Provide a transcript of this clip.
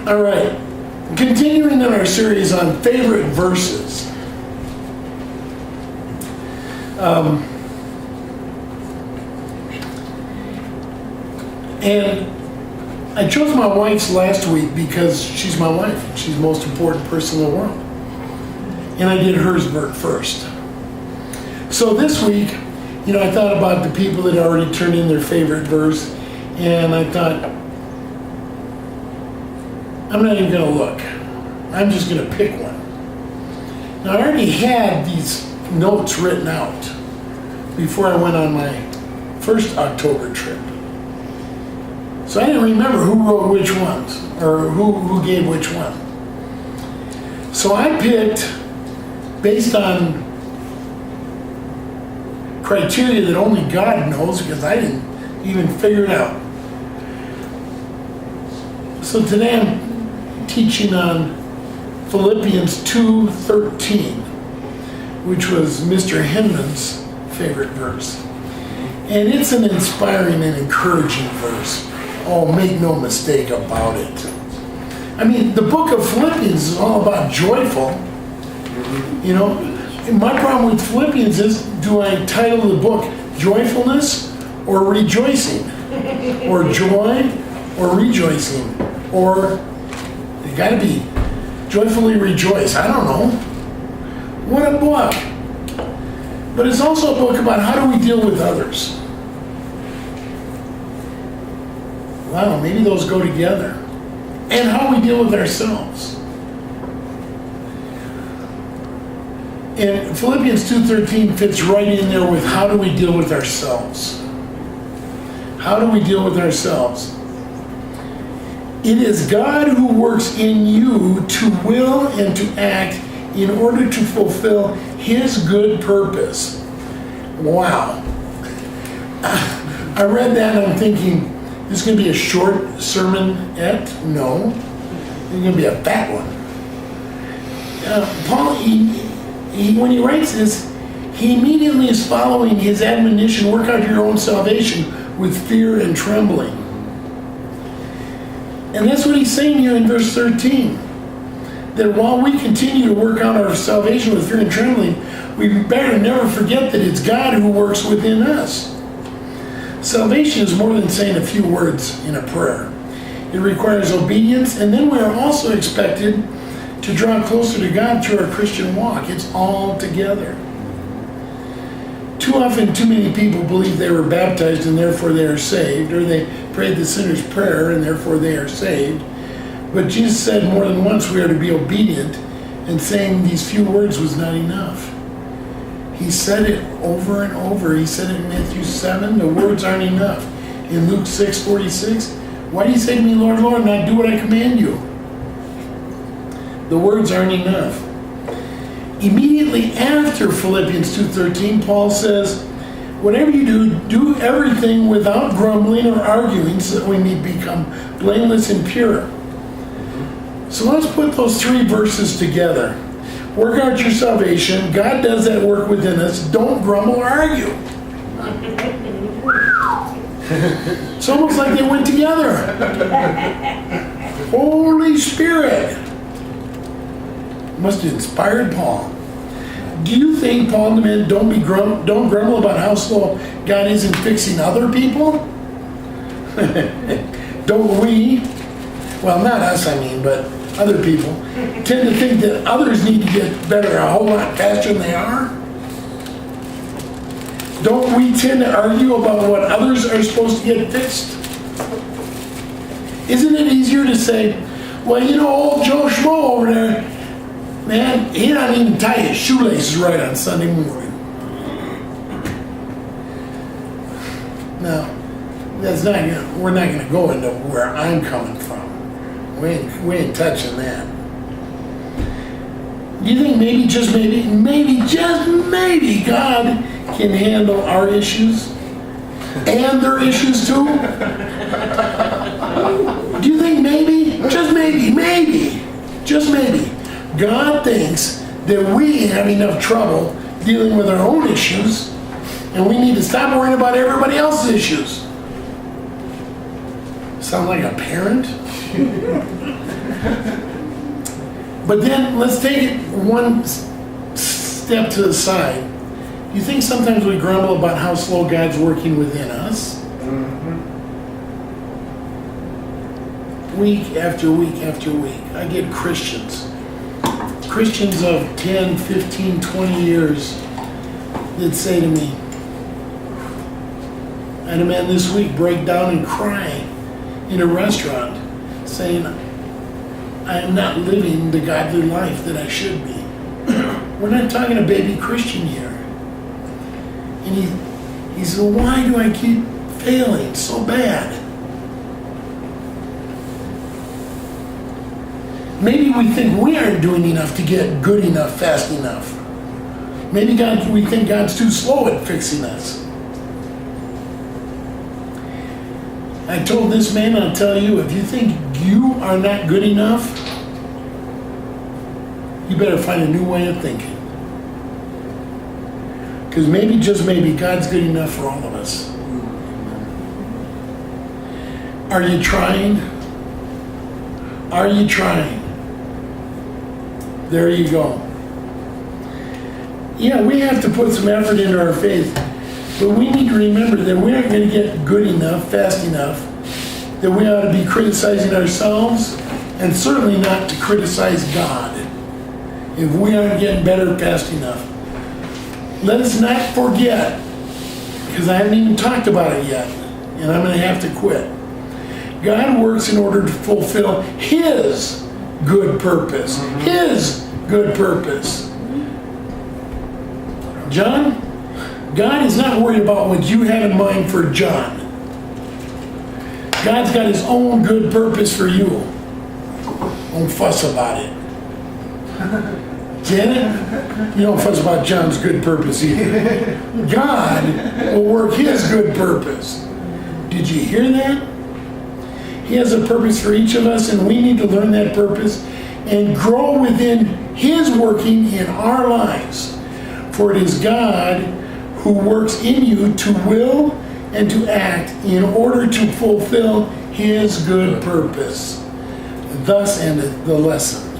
All right. Continuing in our series on favorite verses. And I chose my wife's last week because she's my wife. She's the most important person in the world. And I did hers first. So this week, I thought about the people that already turned in their favorite verse, and I thought, I'm not even going to look. I'm just going to pick one. Now, I already had these notes written out before I went on my first October trip. So I didn't remember who wrote which ones, or who gave which one. So I picked, based on criteria that only God knows, because I didn't even figure it out. So today I'm teaching on Philippians 2:13, which was Mr. Hinman's favorite verse. And it's an inspiring and encouraging verse. Oh, make no mistake about it. I mean, the book of Philippians is all about joyful. My problem with Philippians is, do I title the book Joyfulness or Rejoicing? Or Joy or Rejoicing? Or, it gotta be Joyfully Rejoice. I don't know. What a book. But it's also a book about how do we deal with others. Wow, maybe those go together. And how we deal with ourselves. And Philippians 2:13 fits right in there with how do we deal with ourselves. How do we deal with ourselves? It is God who works in you to will and to act in order to fulfill His good purpose. Wow. I read that and I'm thinking, this is going to be a short sermonette? No. It's going to be a fat one. Paul, when he writes this, he immediately is following his admonition, work out your own salvation with fear and trembling. And that's what he's saying here in verse 13. That while we continue to work out our salvation with fear and trembling, we better never forget that it's God who works within us. Salvation is more than saying a few words in a prayer. It requires obedience, and then we are also expected to draw closer to God through our Christian walk. It's all together. Too often, too many people believe they were baptized and therefore they are saved, or they prayed the sinner's prayer and therefore they are saved. But Jesus said more than once we are to be obedient, and saying these few words was not enough. He said it over and over. He said it in Matthew 7, the words aren't enough. In Luke 6:46, why do you say to me, Lord, Lord, and I do what I command you? The words aren't enough. Immediately after Philippians 2:13, Paul says, whatever you do, do everything without grumbling or arguing so that we may become blameless and pure. So let's put those three verses together. Work out your salvation. God does that work within us. Don't grumble or argue. It's almost like they went together. Holy Spirit must have inspired Paul. Do you think Paul meant don't grumble about how slow God is in fixing other people? Don't we, well, not us, but other people, tend to think that others need to get better a whole lot faster than they are? Don't we tend to argue about what others are supposed to get fixed? Isn't it easier to say, well, old Joe Schmo over there, man, he doesn't even tie his shoelaces right on Sunday morning. Now, we're not going to go into where I'm coming from. We ain't touching that. Do you think maybe, just maybe, God can handle our issues and their issues too? Do you think maybe, just maybe, God thinks that we have enough trouble dealing with our own issues and we need to stop worrying about everybody else's issues? Sound like a parent? But then let's take it one step to the side. You think sometimes we grumble about how slow God's working within us? Week after week after week, I get Christians of 10, 15, 20 years that say to me, I had a man this week break down and cry in a restaurant saying, I am not living the godly life that I should be. We're not talking a baby Christian here. And he said, why do I keep failing so bad? Maybe we think we aren't doing enough to get good enough, fast enough. Maybe we think God's too slow at fixing us. I told this man, I'll tell you, if you think you are not good enough, you better find a new way of thinking. Because maybe, just maybe, God's good enough for all of us. Are you trying? Are you trying? There you go. Yeah, we have to put some effort into our faith, but we need to remember that we aren't going to get good enough, fast enough, that we ought to be criticizing ourselves, and certainly not to criticize God if we aren't getting better fast enough. Let us not forget, because I haven't even talked about it yet, and I'm going to have to quit. God works in order to fulfill His good purpose. His good purpose. John, God is not worried about what you have in mind for John. God's got His own good purpose for you. Don't fuss about it. Janet, you don't fuss about John's good purpose either. God will work His good purpose. Did you hear that? He has a purpose for each of us, and we need to learn that purpose and grow within His working in our lives. For it is God who works in you to will and to act in order to fulfill His good purpose. Thus ended the lesson.